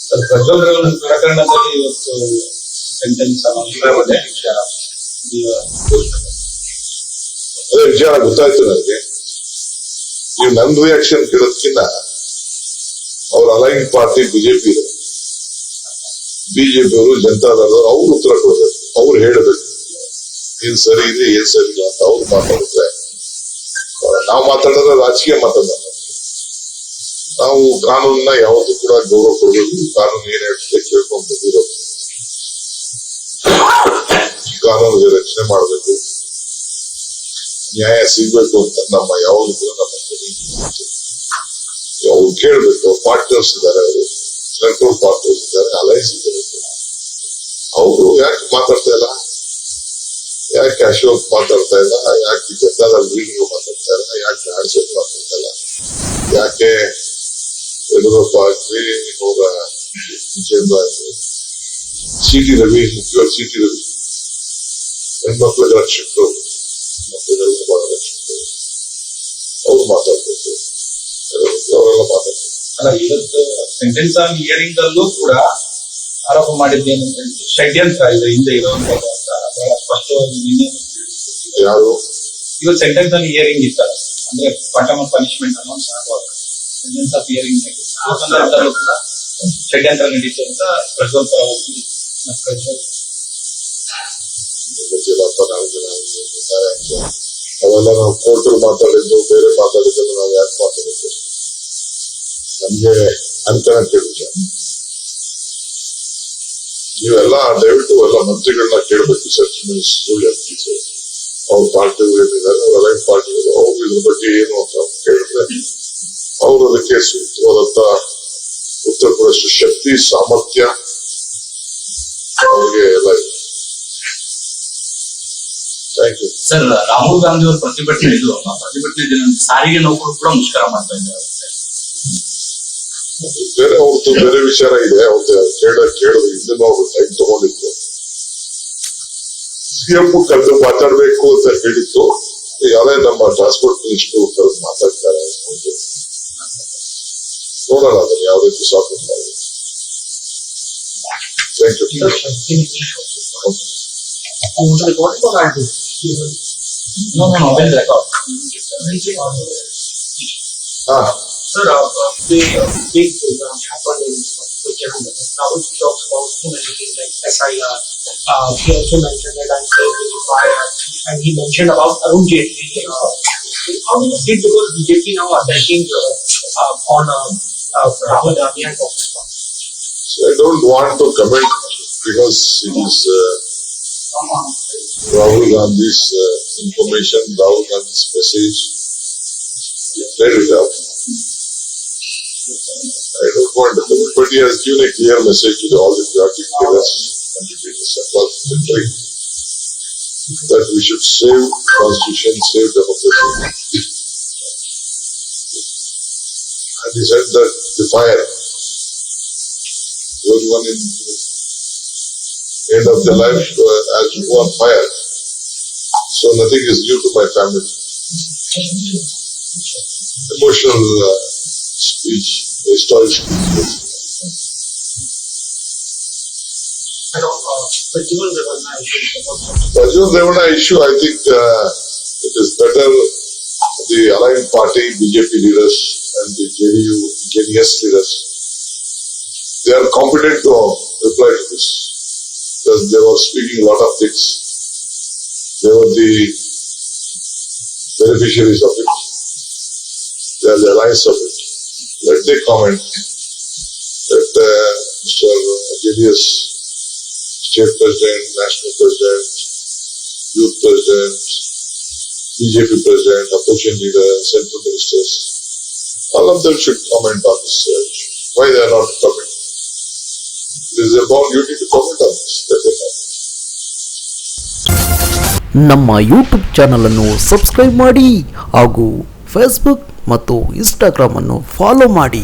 ಪ್ರಜ್ವಲ್ ಪ್ರಕರಣದಲ್ಲಿ ಇವತ್ತು ಸೆಂಟೆನ್ಸ್ ಅದೇ ವಿಚಾರ ಗೊತ್ತಾಯ್ತು ನನಗೆ. ನೀವು ನನ್ನ ರಿಯಾಕ್ಷನ್ ಕೇಳೋದಕ್ಕಿಂತ ಅವ್ರ ಅಲೈನ್ ಪಾರ್ಟಿ ಬಿಜೆಪಿ ಇದೆ, ಬಿಜೆಪಿ ಅವರು ಜನತಾದಳರು ಅವ್ರು ಉತ್ತರ ಕೊಡ್ಬೇಕು, ಅವ್ರು ಹೇಳಬೇಕು ಏನ್ ಸರಿ ಇದೆ ಏನ್ ಸರಿ ಇಲ್ಲ ಅಂತ ಅವ್ರು ಮಾತಾಡಿದ್ರೆ. ನಾವು ಮಾತಾಡಿದ್ರೆ ರಾಜಕೀಯ ಮಾತಾಡೋಣ. ನಾವು ಕಾನೂನನ್ನ ಯಾವತ್ತೂ ಕೂಡ ಗೌರವ ಕೊಡಬೇಕು. ಕಾನೂನು ಏನ್ ಹೇಳ್ತದೆ ಕೇಳ್ಕೊಂಡು ಬಂದಿರೋದು. ಕಾನೂನಿಗೆ ರಕ್ಷಣೆ ಮಾಡಬೇಕು, ನ್ಯಾಯ ಸಿಗ್ಬೇಕು ಅಂತ ನಮ್ಮ ಯಾವುದು ಕೂಡ ನಮ್ಮ ಅವ್ರು ಕೇಳ್ಬೇಕು. ಪಾರ್ಟ್ನರ್ಸ್ ಇದ್ದಾರೆ, ಅವರು ಸೆಂಟ್ರಲ್ ಪಾರ್ಟ್ನರ್ಸ್ ಇದ್ದಾರೆ, ಅಲೈನ್ಸ್ ಇದ್ದಾರೆ. ಅವರು ಯಾಕೆ ಮಾತಾಡ್ತಾ ಇಲ್ಲ? ಯಾಕೆ ಅಶೋಕ್ ಮಾತಾಡ್ತಾ ಇಲ್ಲ? ಯಾಕೆ ಜನತಾದಳ ಲೀಡರ್ ಮಾತಾಡ್ತಾ ಇಲ್ಲ? ಯಾಕೆ ಆರ್ಸೆಟ್ ಮಾತಾಡ್ತಾ ಇಲ್ಲ? ಯಾಕೆ ಯಡಿಯೂರಪ್ಪ ಆಗ್ಲಿ, ಅವರ ವಿಜೇಂದ್ರ ಆಗ್ಲಿ, ಸಿ.ಟಿ. ರವಿ, ಮುಖ್ಯವಾಗಿ ಸಿ.ಟಿ. ರವಿ ಹೆಣ್ಮಕ್ಳಿಗೆ ರಕ್ಷಕರು, ಮಕ್ಕಳಿಗೆಲ್ಲ ಬಹಳ ರಕ್ಷಕರು, ಅವ್ರು ಮಾತಾಡ್ಬೇಕು, ಅವರೆಲ್ಲ ಮಾತಾಡ್ಬೇಕು. ಅಲ್ಲ, ಇವತ್ತು ಸೆಂಟೆನ್ಸ್ ಆನ್ ಹಿಯರಿಂಗ್ ಅಲ್ಲೂ ಕೂಡ ಆರೋಪ ಮಾಡಿದ್ದೇನು ಷಡ್ಯಂತ್ರ ಇದೆ ಹಿಂದೆ ಇರುವಂತದ್ದು ಅಂತ ಬಹಳ ಸ್ಪಷ್ಟವಾಗಿ ನಿನ್ನೆ ಯಾರು ಇವತ್ತು ಸೆಂಟೆನ್ಸ್ ಆನ್ ಹಿಯರಿಂಗ್ ಇತ್ತಲ್ಲ, ಅಂದ್ರೆ ಬಾಟಮ್ ಆಫ್ ಪನಿಷ್ಮೆಂಟ್ ಅನ್ನೋ ಸೆಂಟೆನ್ಸ್ ಆಫ್ ಹಿಯರಿಂಗ್ ಆ ಸಂದರ್ಭದಲ್ಲೂ ಕೂಡ ಷಡ್ಯಂತ್ರ ನಡೀತು ಅಂತ ಪ್ರಜ್ವಲ್ ಅವೆಲ್ಲ ನಾವು ಕೋರ್ಟ್ ಮಾತಾಡಿದ್ದು, ಬೇರೆ ಮಾತಾಡಿದ್ದು ನಾವು ಯಾಕೆ ಮಾತಾಡಿದ್ದು? ನಮ್ಗೆ ಅನ್ಕನೆಕ್ಟೆಡ್ ವಿಚಾರ. ನೀವೆಲ್ಲ ದಯವಿಟ್ಟು ಎಲ್ಲ ಮಂತ್ರಿಗಳನ್ನ ಕೇಳಬೇಕು. ಸರ್ಚ್ ಮಿನಿಸ್ಟರ್ ಅವ್ರ ಪಾರ್ಟಿಗಳಿದ್ದಾರೆ, ಅವ್ರ ಅಲೈನ್ ಪಾರ್ಟಿಗಳು, ಅವ್ರು ಇದ್ರ ಬಗ್ಗೆ ಏನು ಅಂತ ಕೇಳಿದ್ರೆ ಅವ್ರು ಅದಕ್ಕೆ ಸೂಕ್ತವಾದಂತ ಉತ್ತರ ಕೊಡೋಷ್ಟು ಶಕ್ತಿ, ಸಾಮರ್ಥ್ಯ ಅವ್ರಿಗೆ ಎಲ್ಲ ಇದೆ. Thank you sir. Rahul Gandhi ಅವರು ಪ್ರತಿಭಟನೆ ದಿನ ಸಾರಿಗೆ ನೌಕರು ಕೂಡ ಮುಷ್ಕರ ಮಾಡ್ತಾ ಇದ್ದಾರೆ. ಬೇರೆ ಅವ್ರದ್ದು ಬೇರೆ ವಿಚಾರ ಇದೆ. ಅವ್ರದ್ದು ಕೇಳಿದ್ರು ಇದನ್ನು ಅವ್ರು ಟೈಮ್ ತಗೊಂಡಿತ್ತು. ಸಿಎಂ ಕರೆದು ಮಾತಾಡ್ಬೇಕು ಅಂತ ಹೇಳಿತ್ತು. ಯಾರೇ ನಮ್ಮ ಟ್ರಾನ್ಸ್ಪೋರ್ಟ್ ಮಿನಿಸ್ಟರ್ ಕರೆದು ಮಾತಾಡ್ತಾರೆ ನೋಡೋಣ ಅದನ್ನು ಯಾವ ರೀತಿ ಸಾಕು ಮಾಡಿ. Thank you. ಹಾ Sir, the big program happened in Uttarakhand. Now he talks about so many things like SIR. He also mentioned that I'm saying with the fire, and he mentioned about Arun Jaitley. How do you see, because BJP now attacking on Rahul Gandhi and Congress? So I don't want to comment because it is Rahul Gandhi's information, Rahul Gandhi's message. Let it out. I don't want to comment, but he has given a clear message to all the party leaders and the leaders across the country that we should save constitution, save democracy. And he said that the fire, everyone in the end of their life has to go on fire. So nothing is new to my family. Emotional speech, historic speech. Prajwal Ravana issue, I think it is better the aligned party, BJP leaders and the JDS leaders, they are competent to reply to this because they were speaking a lot of things. They were the beneficiaries of it. They are the allies of it. Let they comment. Let Mr. JDS, State President, National President, Youth President, BJP President, opposition leader, Central Ministers, all of them should comment on this issue. Why they are not commenting? It is their bound duty to comment on this. Let they comment. ನಮ್ಮ YouTube channel ಅನ್ನು subscribe ಮಾಡಿ ಹಾಗೂ Facebook ಮತ್ತು Instagram ಅನ್ನು follow ಮಾಡಿ.